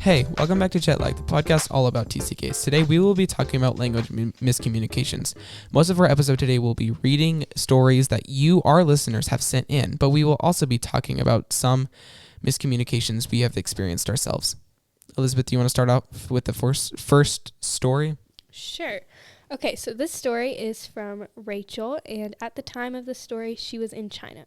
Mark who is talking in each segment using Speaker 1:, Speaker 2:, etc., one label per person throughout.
Speaker 1: Hey, welcome back to Jet Lag, the podcast all about TCKs. Today we will be talking about language miscommunications. Most of our episode today will be reading stories that you, our listeners, have sent in, but we will also be talking about some miscommunications we have experienced ourselves. Elizabeth, do you want to start off with the first story?
Speaker 2: Sure. Okay, so this story is from Rachel, and at the time of the story, she was in China.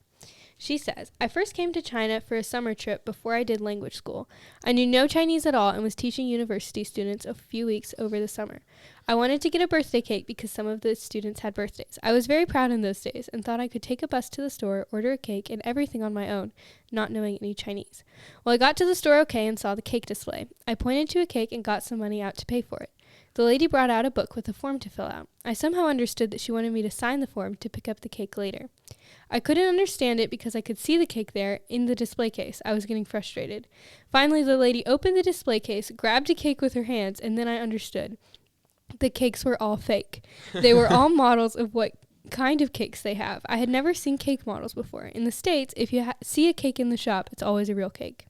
Speaker 2: She says, I first came to China for a summer trip before I did language school. I knew no Chinese at all and was teaching university students a few weeks over the summer. I wanted to get a birthday cake because some of the students had birthdays. I was very proud in those days and thought I could take a bus to the store, order a cake, and everything on my own, not knowing any Chinese. Well, I got to the store okay and saw the cake display. I pointed to a cake and got some money out to pay for it. The lady brought out a book with a form to fill out. I somehow understood that she wanted me to sign the form to pick up the cake later. I couldn't understand it because I could see the cake there in the display case. I was getting frustrated. Finally, the lady opened the display case, grabbed a cake with her hands, and then I understood. The cakes were all fake. They were all models of what kind of cakes they have. I had never seen cake models before. In the States, if you see a cake in the shop, it's always a real cake.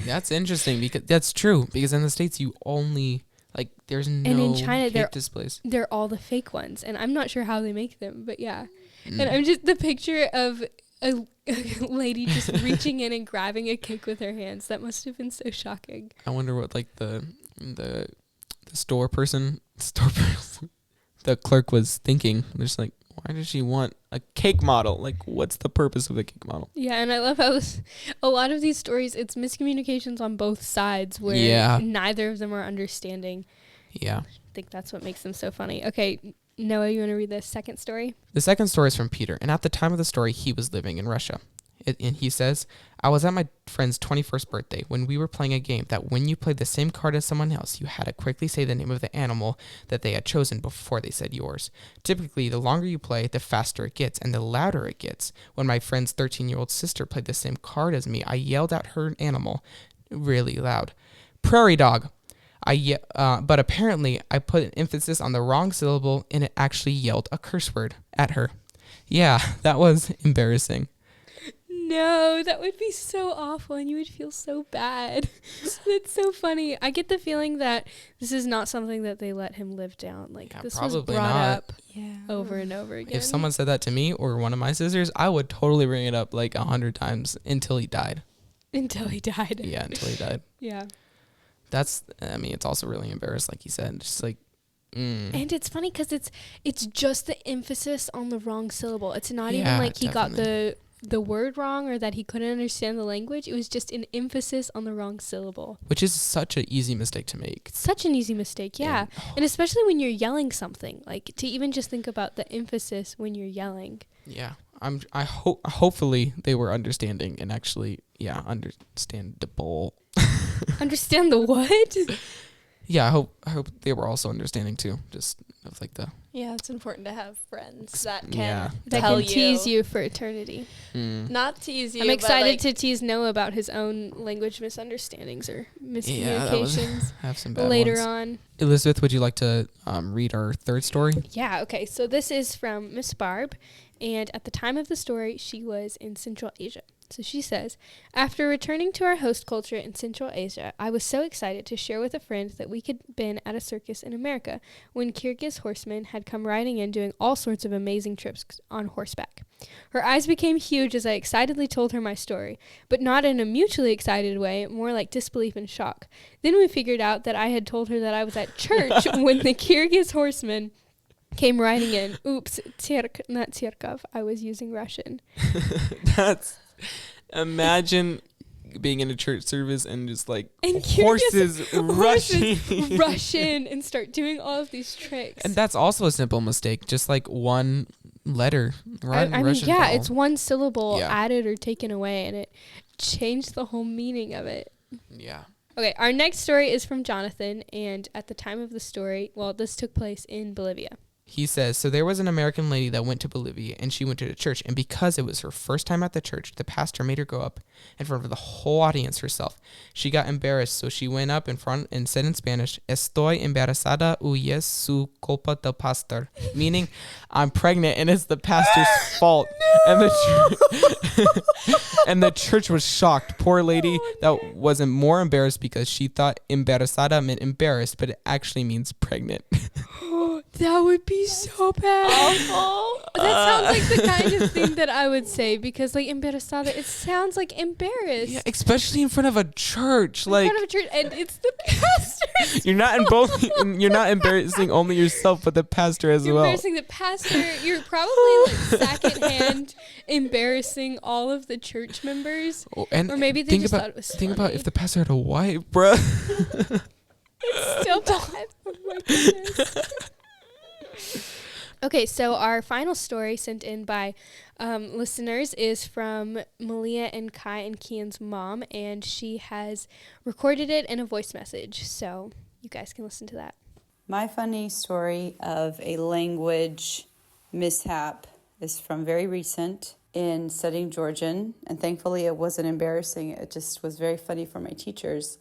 Speaker 1: That's interesting because that's true because in the States you only there's no
Speaker 2: and in China,
Speaker 1: cake displays.
Speaker 2: They're all the fake ones, and I'm not sure how they make them, but yeah. And I'm just the picture of a lady just reaching in and grabbing a cake with her hands. That must have been so shocking.
Speaker 1: I wonder what the store person, the clerk was thinking. They're just like, why does she want a cake model? Like, what's the purpose of a cake model?
Speaker 2: Yeah, and I love how a lot of these stories, it's miscommunications on both sides where neither of them are understanding.
Speaker 1: Yeah.
Speaker 2: I think that's what makes them so funny. Okay, Noah, you want to read the second story?
Speaker 1: The second story is from Peter, and at the time of the story, he was living in Russia. And he says, I was at my friend's 21st birthday when we were playing a game that when you played the same card as someone else, you had to quickly say the name of the animal that they had chosen before they said yours. Typically, the longer you play, the faster it gets and the louder it gets. When my friend's 13-year-old sister played the same card as me, I yelled at her animal really loud. Prairie dog. But apparently, I put an emphasis on the wrong syllable and it actually yelled a curse word at her. Yeah, that was embarrassing.
Speaker 2: No, that would be so awful and you would feel so bad. That's so funny. I get the feeling that this is not something that they let him live down. This was brought up over and over again.
Speaker 1: If someone said that to me or one of my sisters, I would totally bring it up 100 times until he died.
Speaker 2: Until he died.
Speaker 1: Yeah, until he died.
Speaker 2: Yeah.
Speaker 1: It's also really embarrassing, like you said. Just
Speaker 2: And it's funny because it's just the emphasis on the wrong syllable. It's not even like he got the word wrong or that he couldn't understand the language. It was just an emphasis on the wrong syllable.
Speaker 1: Which is such an easy mistake to make.
Speaker 2: Such an easy mistake, yeah. And especially when you're yelling something, to even just think about the emphasis when you're yelling.
Speaker 1: Yeah. Hopefully they were understanding and actually, understandable.
Speaker 2: Understand the what?
Speaker 1: Yeah, I hope they were also understanding too. Just of
Speaker 3: Yeah, it's important to have friends that can
Speaker 2: tease you for eternity.
Speaker 3: Not tease you.
Speaker 2: I'm excited to tease Noah about his own language misunderstandings or miscommunications
Speaker 1: have some bad
Speaker 2: later
Speaker 1: ones.
Speaker 2: on.
Speaker 1: Elizabeth, would you like to read our third story?
Speaker 2: Yeah, okay. So this is from Miss Barb, and at the time of the story, she was in Central Asia. So she says, after returning to our host culture in Central Asia, I was so excited to share with a friend that we had been at a circus in America when Kyrgyz horsemen had come riding in doing all sorts of amazing trips on horseback. Her eyes became huge as I excitedly told her my story, but not in a mutually excited way, more like disbelief and shock. Then we figured out that I had told her that I was at church when the Kyrgyz horsemen came riding in. Oops, not Tsirkov. I was using Russian.
Speaker 1: Imagine being in a church service and just
Speaker 2: and
Speaker 1: horses
Speaker 2: rush in and start doing all of these tricks.
Speaker 1: And that's also a simple mistake. Just one letter.
Speaker 2: It's one syllable added or taken away, and it changed the whole meaning of it.
Speaker 1: Yeah.
Speaker 2: Okay, our next story is from Jonathan, and at the time of the story, this took place in Bolivia.
Speaker 1: He says, so there was an American lady that went to Bolivia, and she went to the church, and because it was her first time at the church, the pastor made her go up in front of the whole audience herself. She got embarrassed, so she went up in front and said in Spanish, Estoy embarazada y es su culpa del pastor, meaning I'm pregnant and it's the pastor's fault. And and the church was shocked. Poor lady that wasn't more embarrassed because she thought embarazada meant embarrassed, but it actually means pregnant.
Speaker 2: That would be so bad.
Speaker 3: Awful.
Speaker 2: That sounds like the kind of thing that I would say, because like embarazada, it sounds like embarrassed.
Speaker 1: Yeah, especially in front of a church.
Speaker 2: In front of a church, and it's the pastor.
Speaker 1: You're not embarrassing only yourself, but the pastor as
Speaker 2: You're
Speaker 1: well.
Speaker 2: embarrassing the pastor. You're probably like secondhand embarrassing all of the church members.
Speaker 1: Oh, and
Speaker 2: or maybe they just thought it was
Speaker 1: think
Speaker 2: funny.
Speaker 1: about if the pastor had a wife, bruh.
Speaker 2: It's still bad. Oh my goodness. Okay, so our final story sent in by listeners is from Malia and Kai and Kian's mom, and she has recorded it in a voice message, so you guys can listen to that.
Speaker 4: My funny story of a language mishap is from very recent in studying Georgian, and thankfully it wasn't embarrassing. It just was very funny for my teachers.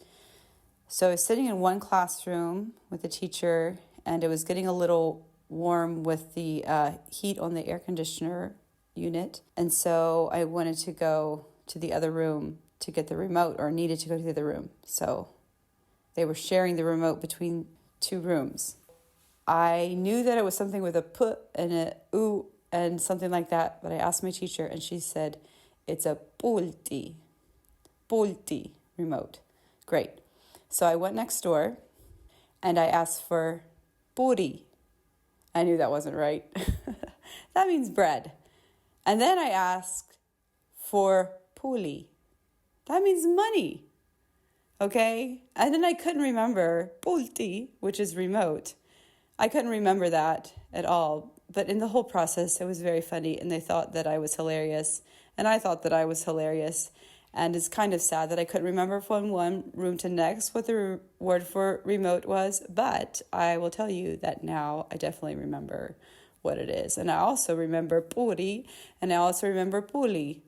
Speaker 4: So I was sitting in one classroom with the teacher, and it was getting a little warm with the heat on the air conditioner unit. And so I wanted to go to the other room to get the remote, or needed to go to the other room. So they were sharing the remote between two rooms. I knew that it was something with a p and a u and something like that, but I asked my teacher, and she said, it's a pulti remote. Great. So I went next door, and I asked for puri. I knew that wasn't right. That means bread. And then I asked for puli. That means money. Okay? And then I couldn't remember pulti, which is remote. I couldn't remember that at all. But in the whole process, it was very funny, and they thought that I was hilarious. And I thought that I was hilarious. And it's kind of sad that I couldn't remember from one room to next what the word for remote was. But I will tell you that now I definitely remember what it is. And I also remember puri, and I also remember puli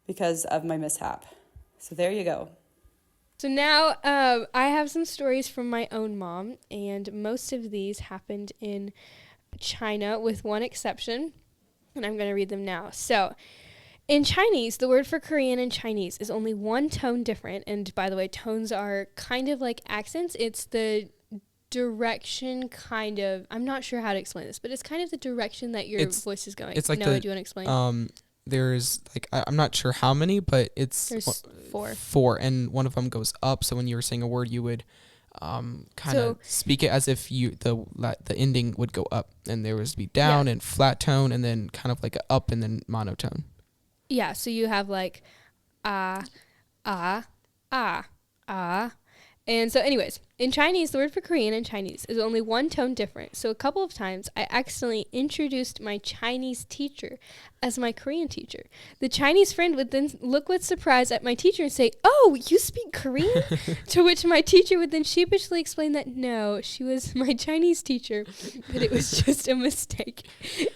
Speaker 4: because of my mishap. So there you go.
Speaker 2: So now I have some stories from my own mom, and most of these happened in China with one exception, and I'm going to read them now. So in Chinese, the word for Korean in Chinese is only one tone different. And by the way, tones are kind of like accents. It's the direction kind of, I'm not sure how to explain this, but it's kind of the direction that your voice is going.
Speaker 1: It's like
Speaker 2: Noah, do you want to explain?
Speaker 1: There's like, I'm not sure how many, but
Speaker 2: There's four.
Speaker 1: Four, and one of them goes up. So when you were saying a word, you would kind of speak it as if the ending would go up, and there was to be down and flat tone, and then kind of like a up and then monotone.
Speaker 2: Yeah, so you have like ah, ah, ah, ah. And so anyways, in Chinese, the word for Korean in Chinese is only one tone different. So a couple of times I accidentally introduced my Chinese teacher as my Korean teacher. The Chinese friend would then look with surprise at my teacher and say, "Oh, you speak Korean?" To which my teacher would then sheepishly explain that no, she was my Chinese teacher, but it was just a mistake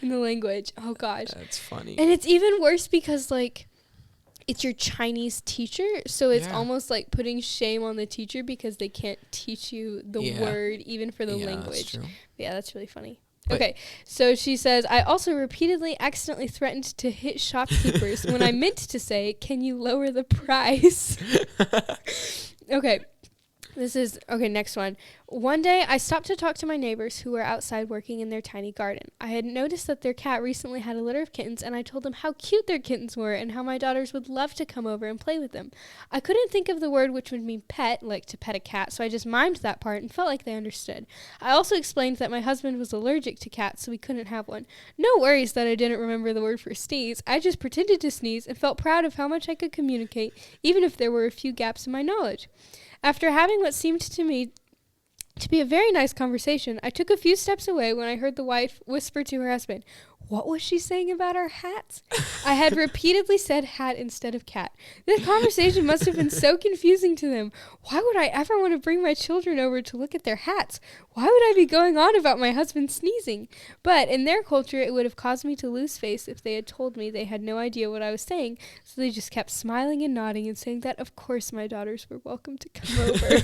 Speaker 2: in the language. Oh gosh.
Speaker 1: That's funny.
Speaker 2: And it's even worse because like it's your Chinese teacher, so it's almost like putting shame on the teacher because they can't teach you the word even for the language.
Speaker 1: That's true.
Speaker 2: Yeah, that's really funny. Okay, so she says, I also repeatedly accidentally threatened to hit shopkeepers when I meant to say, can you lower the price? Okay. Next one. One day, I stopped to talk to my neighbors who were outside working in their tiny garden. I had noticed that their cat recently had a litter of kittens, and I told them how cute their kittens were and how my daughters would love to come over and play with them. I couldn't think of the word which would mean pet, like to pet a cat, so I just mimed that part and felt like they understood. I also explained that my husband was allergic to cats, so we couldn't have one. No worries that I didn't remember the word for sneeze. I just pretended to sneeze and felt proud of how much I could communicate, even if there were a few gaps in my knowledge. After having what seemed to me To be a very nice conversation, I took a few steps away when I heard the wife whisper to her husband, "What was she saying about our hats?" I had repeatedly said hat instead of cat. This conversation must have been so confusing to them. Why would I ever want to bring my children over to look at their hats? Why would I be going on about my husband sneezing? But in their culture, it would have caused me to lose face if they had told me they had no idea what I was saying. So they just kept smiling and nodding and saying that, of course, my daughters were welcome to come over.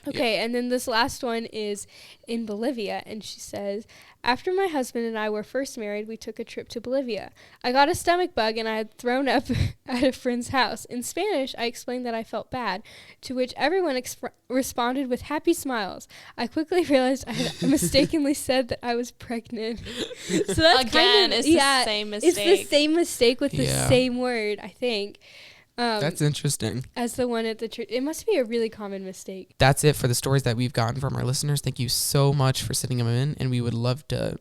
Speaker 2: Okay, and then this last one is in Bolivia, and she says, after my husband and I were first married, we took a trip to Bolivia. I got a stomach bug, and I had thrown up at a friend's house. In Spanish, I explained that I felt bad, to which everyone responded with happy smiles. I quickly realized I had mistakenly said that I was pregnant. So that's
Speaker 3: Again,
Speaker 2: kind of,
Speaker 3: it's the same mistake.
Speaker 2: It's the same mistake with the same word, I think.
Speaker 1: That's interesting.
Speaker 2: As the one at the church. It must be a really common mistake.
Speaker 1: That's it for the stories that we've gotten from our listeners. Thank you so much for sending them in, and we would love to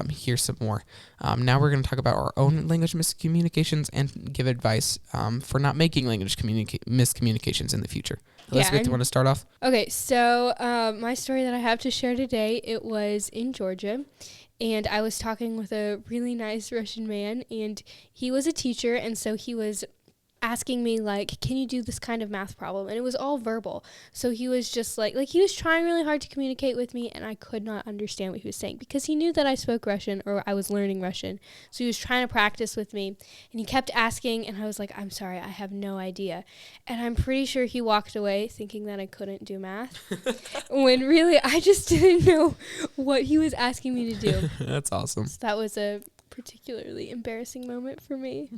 Speaker 1: hear some more. Now we're going to talk about our own language miscommunications and give advice for not making language miscommunications in the future. Elizabeth, do you want to start off?
Speaker 2: Okay, so my story that I have to share today, it was in Georgia. And I was talking with a really nice Russian man, and he was a teacher, and so he was asking me, like, can you do this kind of math problem? And it was all verbal. So he was just like he was trying really hard to communicate with me, and I could not understand what he was saying because he knew that I spoke Russian, or I was learning Russian. So he was trying to practice with me, and he kept asking, and I was like, I'm sorry, I have no idea. And I'm pretty sure he walked away thinking that I couldn't do math when really I just didn't know what he was asking me to do.
Speaker 1: That's awesome.
Speaker 2: So that was a particularly embarrassing moment for me.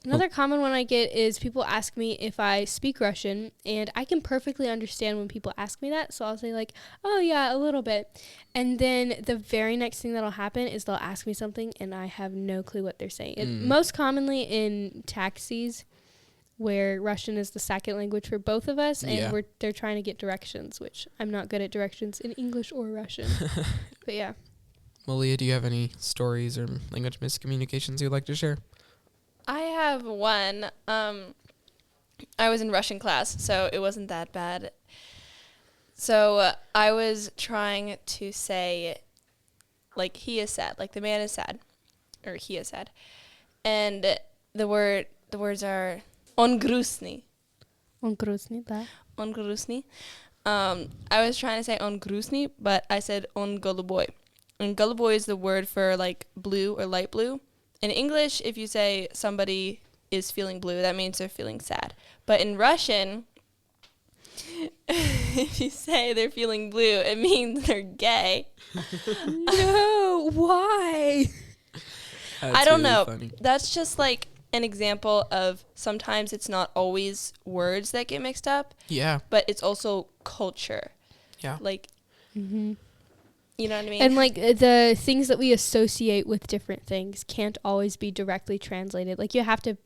Speaker 2: Another common one I get is people ask me if I speak Russian, and I can perfectly understand when people ask me that, so I'll say like, oh yeah, a little bit. And then the very next thing that'll happen is they'll ask me something, and I have no clue what they're saying. Most commonly in taxis, where Russian is the second language for both of us, and they're trying to get directions, which I'm not good at directions in English or Russian. But yeah.
Speaker 1: Malia, do you have any stories or language miscommunications you'd like to share?
Speaker 3: I have one. I was in Russian class, so it wasn't that bad. So I was trying to say, like, he is sad, like the man is sad, or he is sad, and the words are on grusny.
Speaker 2: On grusny, da.
Speaker 3: On grusny. I was trying to say on grusny, but I said on goluboy. And goluboy is the word for like blue or light blue. In English, if you say somebody is feeling blue, that means they're feeling sad. But in Russian, if you say they're feeling blue, it means they're gay.
Speaker 2: No, why?
Speaker 3: I don't know. Funny. That's just like an example of sometimes it's not always words that get mixed up.
Speaker 1: Yeah.
Speaker 3: But it's also culture.
Speaker 1: Yeah.
Speaker 3: Like... Mm-hmm. You know what I mean?
Speaker 2: And like the things that we associate with different things can't always be directly translated. Like you have to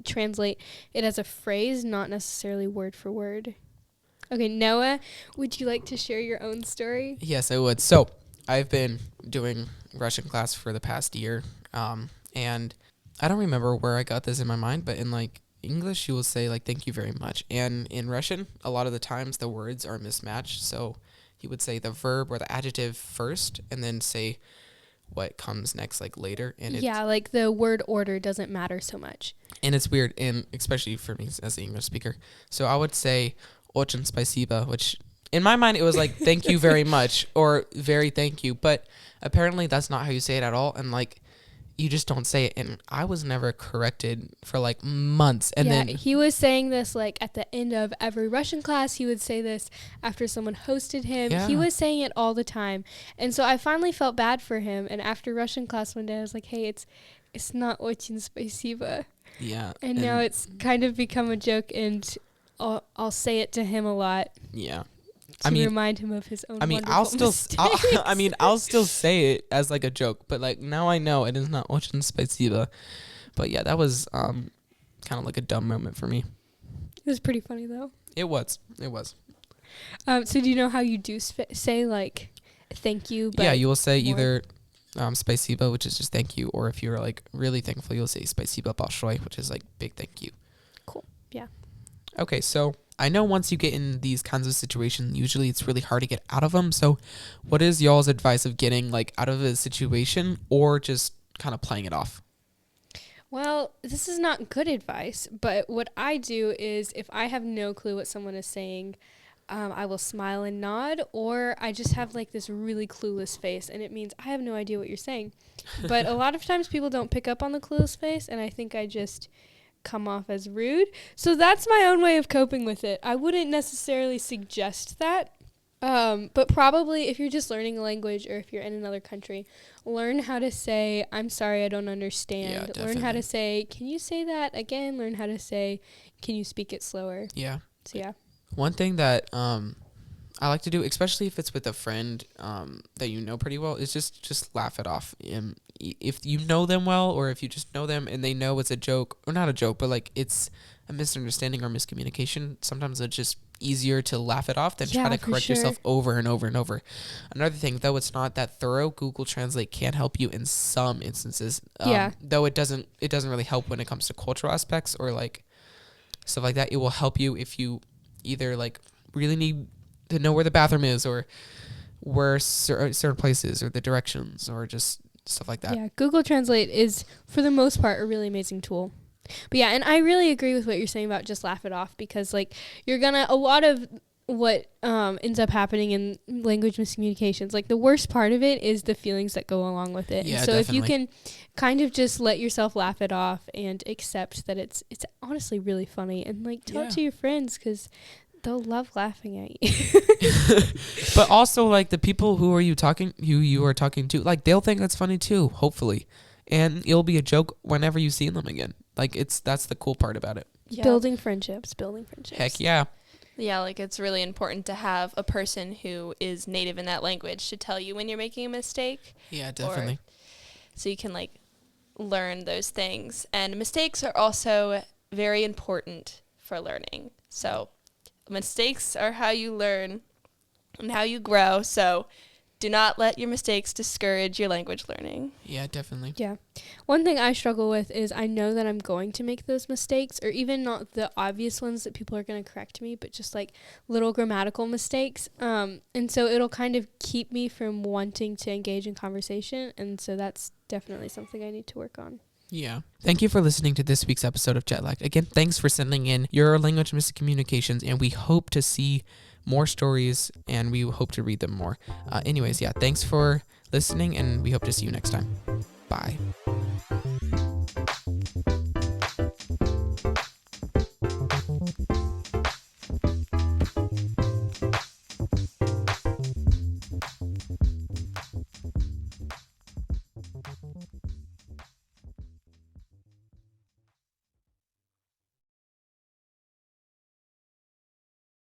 Speaker 2: translate it as a phrase, not necessarily word for word. Okay, Noah, would you like to share your own story?
Speaker 1: Yes, I would. So I've been doing Russian class for the past year, and I don't remember where I got this in my mind, but in like English, you will say like "thank you very much," and in Russian, a lot of the times the words are mismatched. So he would say the verb or the adjective first and then say what comes next like later. And
Speaker 2: like the word order doesn't matter so much.
Speaker 1: And it's weird, and especially for me as an English speaker. So I would say очень спасибо, which in my mind it was like thank you very much or very thank you. But apparently that's not how you say it at all. And like you just don't say it. And I was never corrected for like months. And then
Speaker 2: he was saying this like at the end of every Russian class. He would say this after someone hosted him. He was saying it all the time. And so I finally felt bad for him. And after Russian class one day, I was like, hey, it's not очень спасибо.
Speaker 1: Yeah.
Speaker 2: And now it's kind of become a joke, and I'll say it to him a lot.
Speaker 1: Yeah.
Speaker 2: To remind him of his own.
Speaker 1: I'll still say it as like a joke, but like now I know it is not очень спасибо. But yeah, that was kind of like a dumb moment for me.
Speaker 2: It was pretty funny though.
Speaker 1: It was.
Speaker 2: So do you know how you do say like thank you? But
Speaker 1: you will say either спасибо, which is just thank you, or if you're like really thankful, you'll say спасибо большое, which is like big thank you.
Speaker 2: Cool. Yeah.
Speaker 1: Okay, so I know once you get in these kinds of situations, usually it's really hard to get out of them. So what is y'all's advice of getting like out of a situation or just kind of playing it off?
Speaker 2: Well, this is not good advice, but what I do is if I have no clue what someone is saying, I will smile and nod, or I just have like this really clueless face, and it means I have no idea what you're saying. But a lot of times people don't pick up on the clueless face, and I think I just come off as rude. So that's my own way of coping with it. I wouldn't necessarily suggest that. But probably if you're just learning a language or if you're in another country, learn how to say, I'm sorry, I don't understand.
Speaker 1: Yeah,
Speaker 2: learn how to
Speaker 1: definitely.
Speaker 2: say, can you say that again? Learn how to say, can you speak it slower?
Speaker 1: Yeah.
Speaker 2: So yeah.
Speaker 1: One thing that I like to do, especially if it's with a friend that you know pretty well, is just laugh it off. If you know them well, or if you just know them and they know it's a joke, or not a joke, but like it's a misunderstanding or miscommunication, sometimes it's just easier to laugh it off than try to
Speaker 2: for
Speaker 1: correct
Speaker 2: sure.
Speaker 1: yourself over and over and over. Another thing, though it's not that thorough, Google Translate can help you in some instances. Though it doesn't really help when it comes to cultural aspects or like stuff like that. It will help you if you either like really need to know where the bathroom is, or where certain places, or the directions, or just stuff like that.
Speaker 2: Yeah, Google Translate is, for the most part, a really amazing tool. But yeah, and I really agree with what you're saying about just laugh it off, because like a lot of what ends up happening in language miscommunications, like the worst part of it is the feelings that go along with it.
Speaker 1: Yeah,
Speaker 2: And so if you
Speaker 1: definitely.
Speaker 2: can kind of just let yourself laugh it off and accept that it's honestly really funny, and like tell it to your friends, because they'll love laughing at you.
Speaker 1: But also like the people who you are talking to, like they'll think that's funny too, hopefully, and it'll be a joke whenever you see them again. Like that's the cool part about it.
Speaker 3: Yeah.
Speaker 2: Building friendships.
Speaker 1: Heck yeah.
Speaker 3: Yeah, like it's really important to have a person who is native in that language to tell you when you're making a mistake.
Speaker 1: Yeah, definitely.
Speaker 3: So you can like learn those things. And mistakes are also very important for learning. So mistakes are how you learn and how you grow. So do not let your mistakes discourage your language learning.
Speaker 1: Yeah, definitely.
Speaker 2: Yeah. One thing I struggle with is I know that I'm going to make those mistakes, or even not the obvious ones that people are going to correct me, but just like little grammatical mistakes. And so it'll kind of keep me from wanting to engage in conversation. And so that's definitely something I need to work on.
Speaker 1: Yeah. Thank you for listening to this week's episode of Jetlag. Again, thanks for sending in your language miscommunications, and we hope to see more stories, and we hope to read them more. Anyways, yeah, thanks for listening, and we hope to see you next time. Bye.